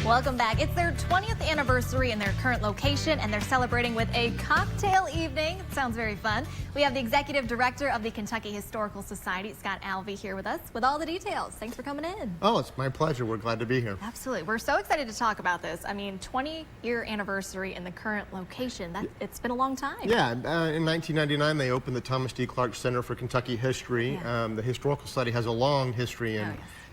Welcome back. It's their 20th anniversary in their current location, and they're celebrating with a cocktail evening. It sounds very fun. We have the Executive Director of the Kentucky Historical Society, Scott Alvey, here with us with all the details. Thanks for coming in. Oh, it's my pleasure. We're glad to be here. Absolutely. We're so excited to talk about this. I mean, 20-year anniversary in the current location. It's been a long time. Yeah, in 1999, they opened the Thomas D. Clark Center for Kentucky History. Yeah. The Historical Society has a long history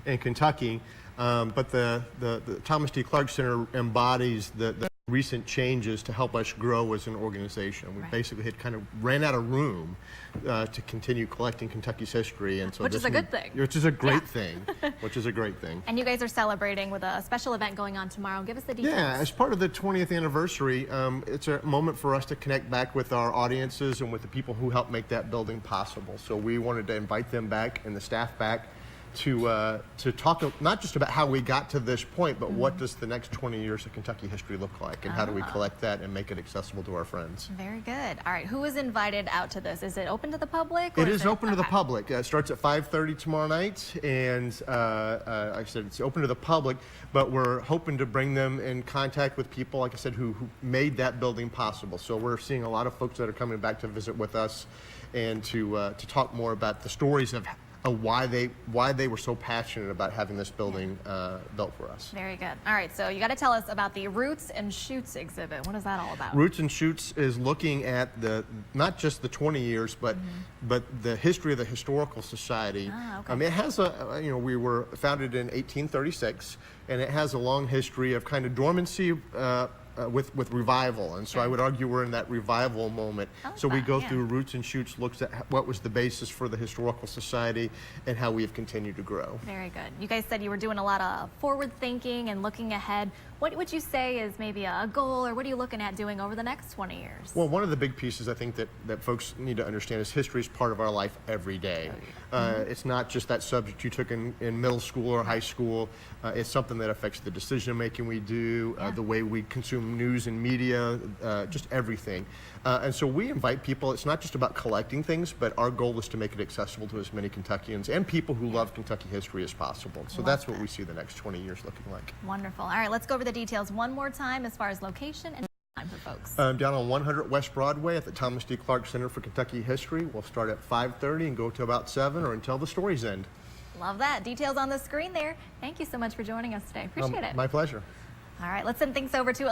in Kentucky. But the Thomas D. Clark Center embodies the recent changes to help us grow as an organization. We basically had kind of ran out of room to continue collecting Kentucky's history, and so which is a good thing. Which is a great thing. Which is a great thing. And you guys are celebrating with a special event going on tomorrow. Give us the details. Yeah, as part of the 20th anniversary, it's a moment for us to connect back with our audiences and with the people who helped make that building possible. So we wanted to invite them back and the staff back to talk not just about how we got to this point, but what does the next 20 years of Kentucky history look like, and how do we collect that and make it accessible to our friends. Very good. All right, who is invited out to this? Is it open to the public? It is open to the public. It starts at 5:30 tomorrow night, and like I said, it's open to the public, but we're hoping to bring them in contact with people, like I said, who made that building possible. So we're seeing a lot of folks that are coming back to visit with us and to talk more about the stories of why they were so passionate about having this building built for us. Very good. All right, so you got to tell us about the Roots and Shoots exhibit. What is that all about? Roots and Shoots is looking at not just the 20 years, but the history of the Historical Society. It has we were founded in 1836, and it has a long history of kind of dormancy with revival, and so I would argue we're in that revival moment. So we go through Roots and Shoots, looks at what was the basis for the Historical Society and how we have continued to grow. Very good. You guys said you were doing a lot of forward thinking and looking ahead. What would you say is maybe a goal, or what are you looking at doing over the next 20 years? Well, one of the big pieces I think that folks need to understand is history is part of our life every day. It's not just that subject you took in middle school or high school. It's something that affects the decision making we do, the way we consume news and media, just everything. And so we invite people. It's not just about collecting things, but our goal is to make it accessible to as many Kentuckians and people who love Kentucky history as possible. So that's what we see the next 20 years looking like. Wonderful. All right, let's go over the details one more time as far as location and time for folks. Down on 100 West Broadway at the Thomas D. Clark Center for Kentucky History. We'll start at 5:30 and go to about 7 or until the stories end. Love that. Details on the screen there. Thank you so much for joining us today. Appreciate it. My pleasure. All right, let's send things over to